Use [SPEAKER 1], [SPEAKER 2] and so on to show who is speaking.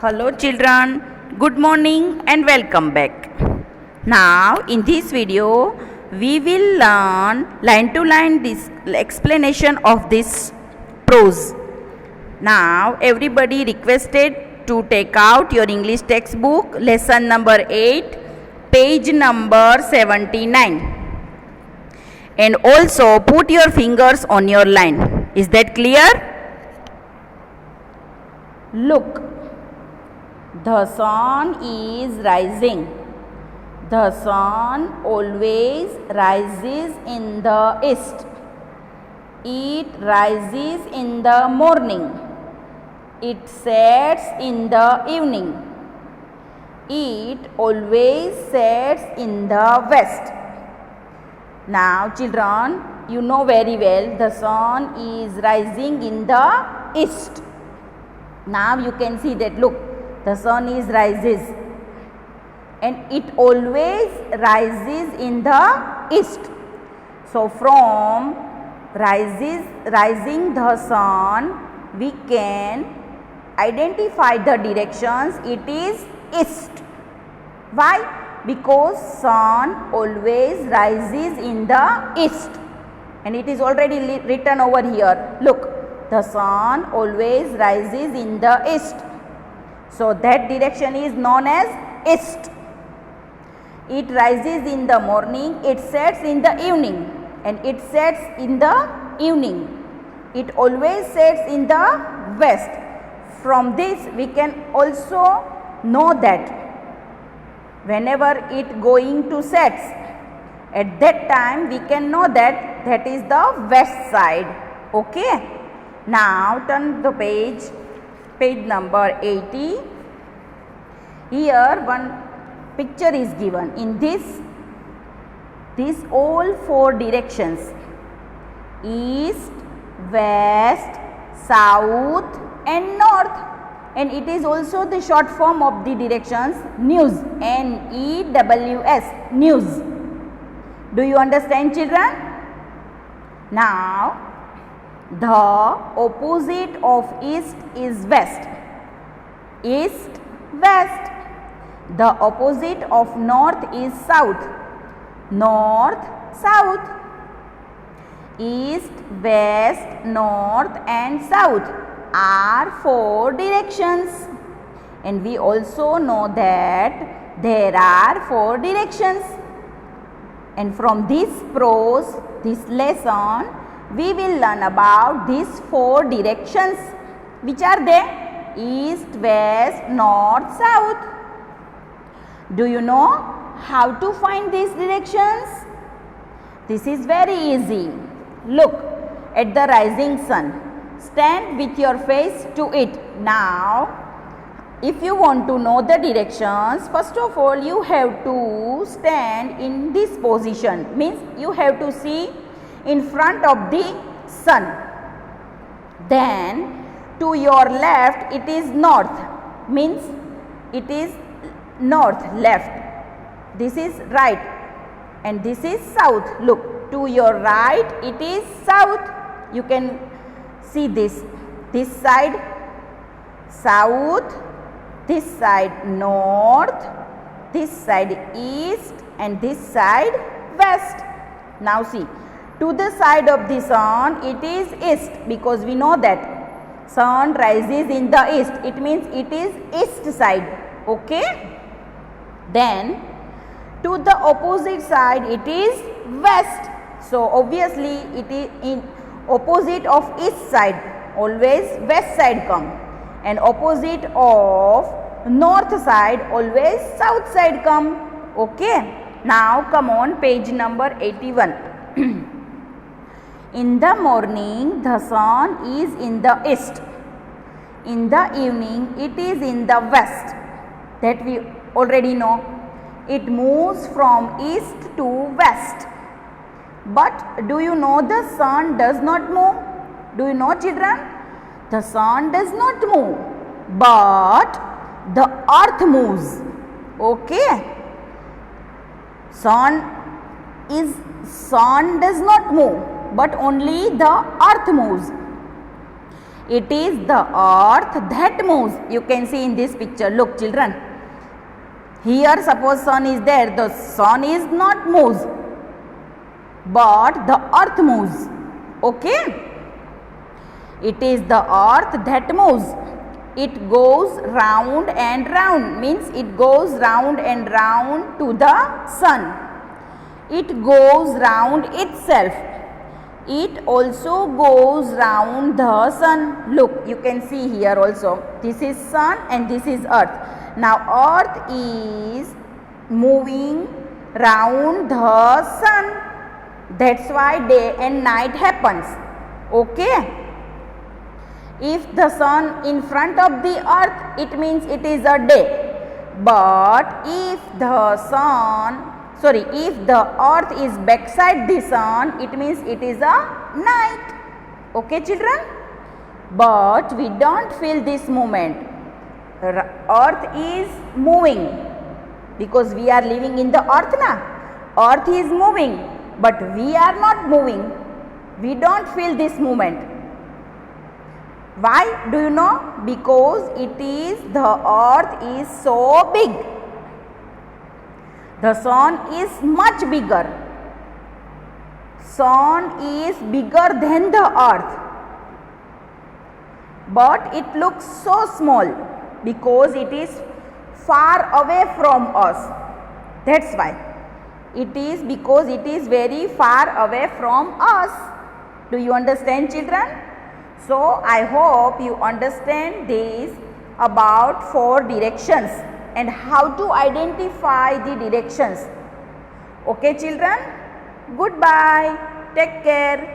[SPEAKER 1] Hello children, good morning and welcome back. Now in this video we will learn line to line explanation of this prose. Now everybody requested to take out your English textbook, lesson number 8, page number 79, and also put your fingers on your line. Is that clear? Look, the sun is rising. The sun always rises in the east. It rises in the morning. It sets in the evening. It always sets in the west. Now children, you know very well the sun is rising in the east. Now you can see that, look, the sun is rises and it always rises in the east. So from rising the sun, we can identify the directions. It is east. Why? Because sun always rises in the east, and it is already written over here. Look, the sun always rises in the east. So that direction is known as east. It rises in the morning, it sets in the evening, and it sets in the evening. It always sets in the west. From this we can also know that whenever it going to sets, at that time we can know that that is the west side. Okay. Now turn the page number 80. Here one picture is given. In this all four directions, east, west, south and north, and it is also the short form of the directions news, N-E-W-S, news. Do you understand children? Now the opposite of east is west. East, west. The opposite of north is south. North, south. East, west, north and south are four directions. And we also know that there are four directions. And from this prose, this lesson, we will learn about these four directions. Which are they? East, west, north, south. Do you know how to find these directions? This is very easy. Look at the rising sun. Stand with your face to it. Now, if you want to know the directions, first of all you have to stand in this position. Means you have to see in front of the sun. Then to your left it is north, means it is north, left. This is right and this is south. Look, to your right it is south. You can see this side south, this side north, this side east and this side west. Now see, to the side of the sun it is east, because we know that sun rises in the east. It means it is east side. Okay. Then to the opposite side it is west. So obviously it is in opposite of east side, always west side come, and opposite of north side always south side come. Okay. Now come on, page number 81. In the morning the sun is in the east. In the evening it is in the west. That we already know. It moves from east to west. But do you know the sun does not move? Do you know children? The sun does not move, but the earth moves. Okay. Sun does not move, but only the earth moves. It is the earth that moves. You can see in this picture. Look children. Here suppose sun is there. The sun is not moves, but the earth moves. Okay. It is the earth that moves. It goes round and round, means it goes round and round to the sun. It goes round itself. It also goes round the sun. Look, you can see here also. This is sun and this is earth. Now earth is moving round the sun. That's why day and night happens. Okay. If the sun in front of the earth, it means it is a day. But if the earth is backside the sun, it means it is a night. Okay children? But we don't feel this movement. Earth is moving because we are living in the earth now. Earth is moving, but we are not moving. We don't feel this movement. Why do you know? Because the earth is so big. The sun is much bigger. Sun is bigger than the earth. But it looks so small because it is far away from us. That's why. It is because it is very far away from us. Do you understand children? So, I hope you understand this about 4 directions and how to identify the directions. Okay children? Goodbye. Take care.